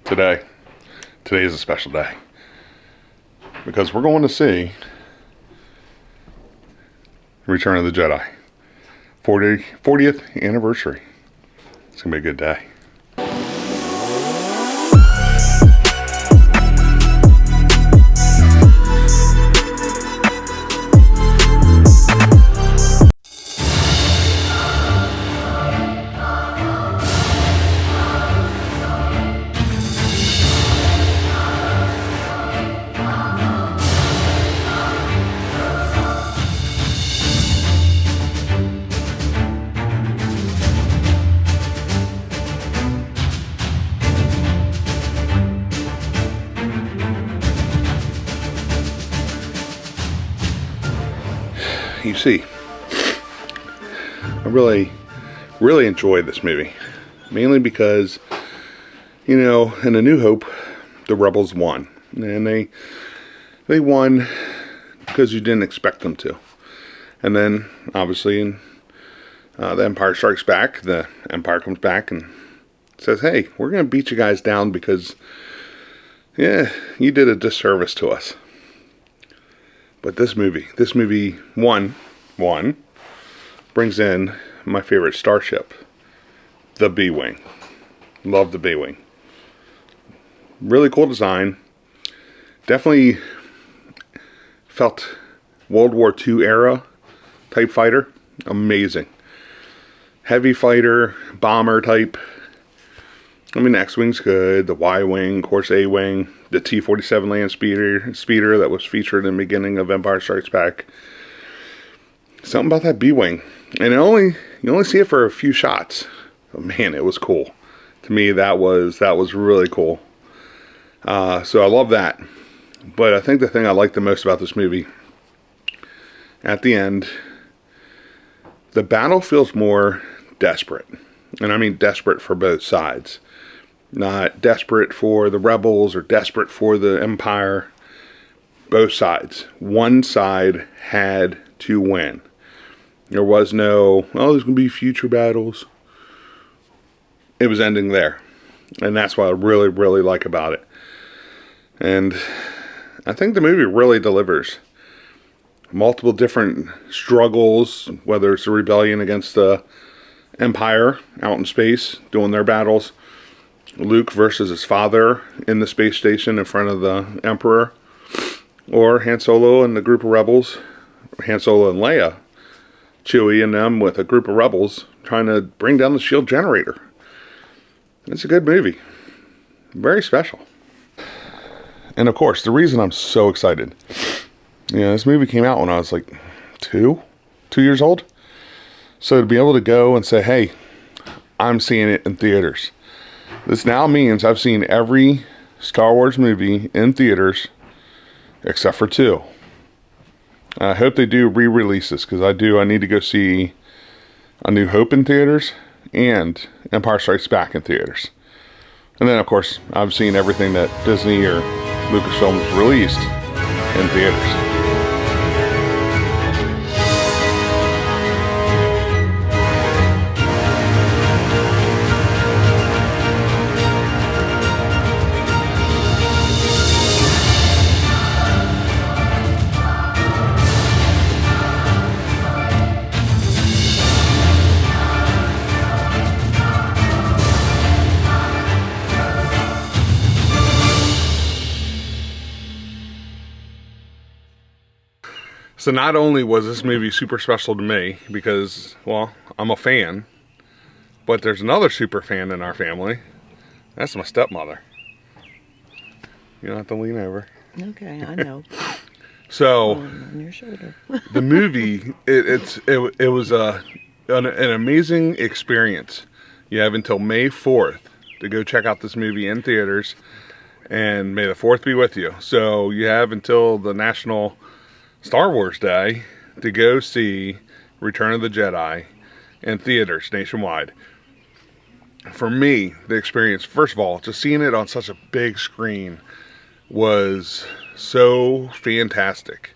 Today is a special day because we're going to see Return of the Jedi 40th anniversary. It's gonna be a good day. You see, I really enjoyed this movie, mainly because, you know, in A New Hope, the rebels won, and they won because you didn't expect them to. And then, obviously, in The Empire Strikes Back, the Empire comes back and says, hey, we're going to beat you guys down because, yeah, you did a disservice to us. But this movie, one, brings in my favorite starship, the B-Wing. Love the B-Wing. Really cool design. Definitely felt World War II era type fighter. Amazing. Heavy fighter, bomber type. I mean, the X-Wing's good, the Y-Wing, of course A-Wing, the T-47 land speeder that was featured in the beginning of Empire Strikes Back. Something about that B-Wing. And you only see it for a few shots. But man, it was cool. To me, that was really cool. So I love that. But I think the thing I like the most about this movie, at the end, the battle feels more desperate. And I mean desperate for both sides. Not desperate for the rebels or desperate for the Empire. Both sides. One side had to win. There was no, oh, there's going to be future battles. It was ending there. And that's what I really like about it. And I think the movie really delivers. Multiple different struggles, whether it's the rebellion against the Empire out in space, doing their battles. Luke versus his father in the space station in front of the Emperor. Or Han Solo and the group of rebels. Han Solo and Leia. Chewie and them with a group of rebels trying to bring down the shield generator. It's a good movie. Very special. And of course, the reason I'm so excited. You know, this movie came out when I was like 2 years old. So to be able to go and say, hey, I'm seeing it in theaters. This now means I've seen every Star Wars movie in theaters except for 2. I hope they do re-releases because I need to go see A New Hope in theaters and Empire Strikes Back in theaters. And then, of course, I've seen everything that Disney or Lucasfilm has released in theaters. So not only was this movie super special to me because, well, I'm a fan, but there's another super fan in our family. That's my stepmother. You don't have to lean over. Okay, I know. So, on your shoulder. the movie, it was an amazing experience. You have until May 4th to go check out this movie in theaters, and may the 4th be with you. So you have until the National Star Wars Day to go see Return of the Jedi in theaters nationwide. For me, the experience, first of all, just seeing it on such a big screen was so fantastic.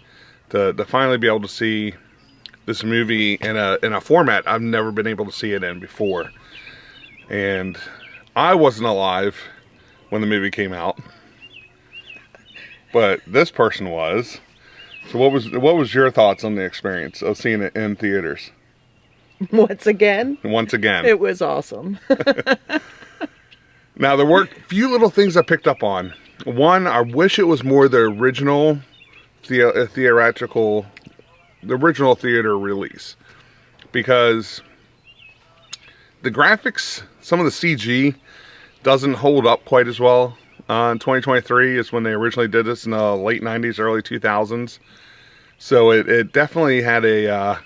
To finally be able to see this movie in a format I've never been able to see it in before. And I wasn't alive when the movie came out. But this person was. So what was your thoughts on the experience of seeing it in theaters? Once again, It was awesome. Now, there were a few little things I picked up on. One, I wish it was more the original the original theater release. Because the graphics, some of the CG doesn't hold up quite as well in 2023 as when they originally did this in the late 90s, early 2000s. So it definitely had an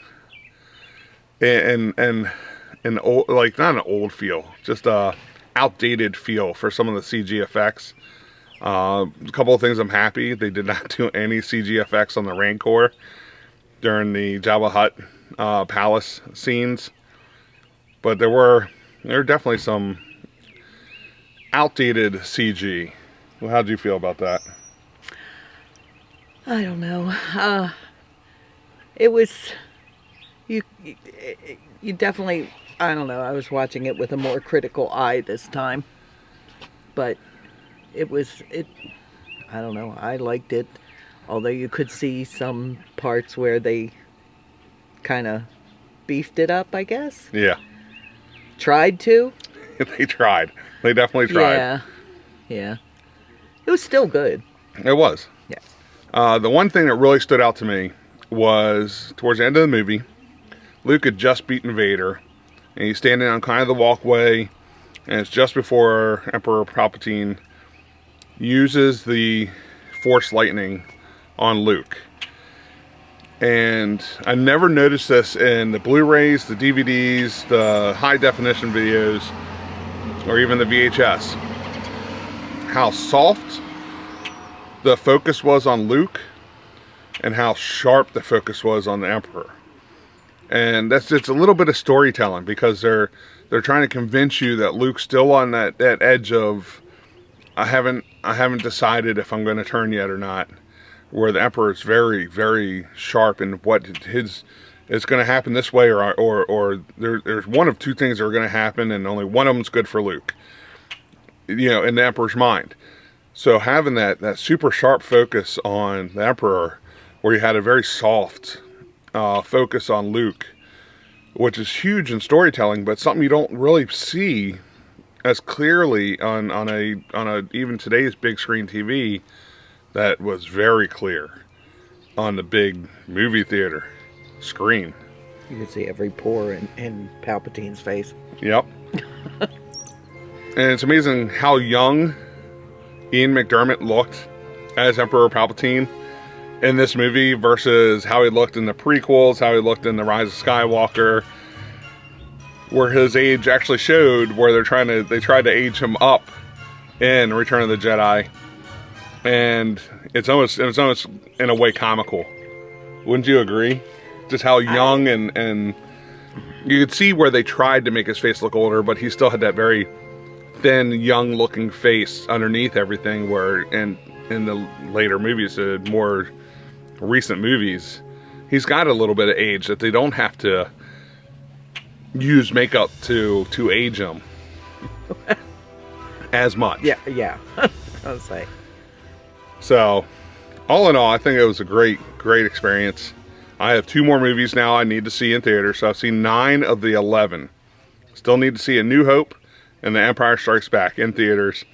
old, like, not an old feel, just a outdated feel for some of the CG effects. A couple of things I'm happy they did not do any CG effects on the Rancor during the Jabba Hutt palace scenes, but there were definitely some outdated CG. Well, how did you feel about that? I don't know. It was you definitely. I don't know. I was watching it with a more critical eye this time, but it. I don't know. I liked it, although you could see some parts where they kind of beefed it up, I guess. Yeah. Tried to. They tried. They definitely tried. Yeah. It was still good. It was. Yeah. The one thing that really stood out to me was towards the end of the movie, Luke had just beaten Vader, and he's standing on kind of the walkway, and it's just before Emperor Palpatine uses the Force lightning on Luke. And I never noticed this in the Blu-rays, the DVDs, the high definition videos, or even the VHS. How soft the focus was on Luke and how sharp the focus was on the Emperor. And it's a little bit of storytelling, because they're trying to convince you that Luke's still on that edge of I haven't decided if I'm going to turn yet or not. Where the Emperor is very, very sharp in what it's going to happen this way, or there's one of two things that are going to happen, and only one of them's good for Luke. You know, in the Emperor's mind. So having that super sharp focus on the Emperor, where you had a very soft focus on Luke, which is huge in storytelling, but something you don't really see as clearly on a even today's big screen TV. That was very clear on the big movie theater screen. You could see every pore in Palpatine's face. Yep. And it's amazing how young Ian McDiarmid looked as Emperor Palpatine in this movie versus how he looked in the prequels, how he looked in The Rise of Skywalker, where his age actually showed, where they tried to age him up in Return of the Jedi. And it was almost in a way comical. Wouldn't you agree? Just how young and you could see where they tried to make his face look older, but he still had that very thin, young-looking face underneath everything. Where in the later movies, the more recent movies, he's got a little bit of age that they don't have to use makeup to age him as much. Yeah. I was say. So, all in all, I think it was a great experience. I have 2 more movies now I need to see in theaters, so I've seen 9 of the 11. Still need to see A New Hope and The Empire Strikes Back in theaters.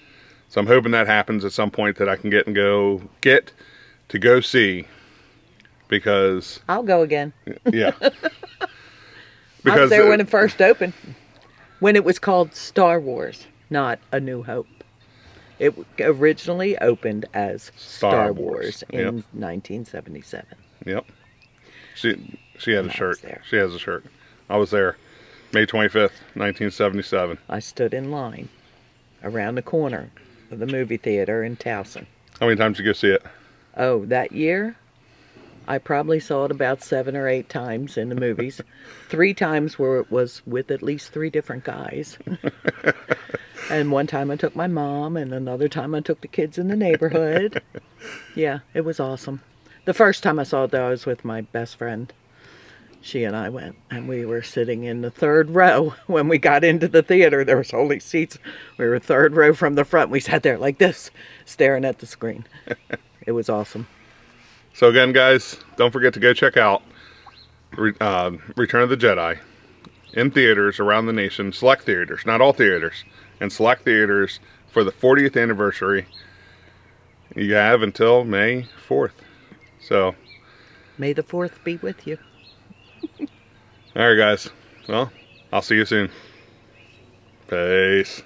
So I'm hoping that happens at some point, that I can get to go see, because I'll go again. Yeah. I was there when it first opened, when it was called Star Wars, not A New Hope. It originally opened as Star Wars in 1977. Yep. She had a shirt. There. She has a shirt. I was there, May 25th, 1977. I stood in line around the corner of the movie theater in Towson. How many times did you go see it? Oh, that year? I probably saw it about 7 or 8 times in the movies. 3 times where it was with at least 3 different guys. And one time I took my mom, and another time I took the kids in the neighborhood. Yeah, it was awesome. The first time I saw it, though, I was with my best friend. She and I went, and we were sitting in the third row. When we got into the theater, there was only seats. We were third row from the front. We sat there like this, staring at the screen. It was awesome. So again, guys, don't forget to go check out Return of the Jedi in theaters around the nation, select theaters, not all theaters, and select theaters for the 40th anniversary. You have until May 4th. So, May the 4th be with you. all right, guys. Well, I'll see you soon. Peace.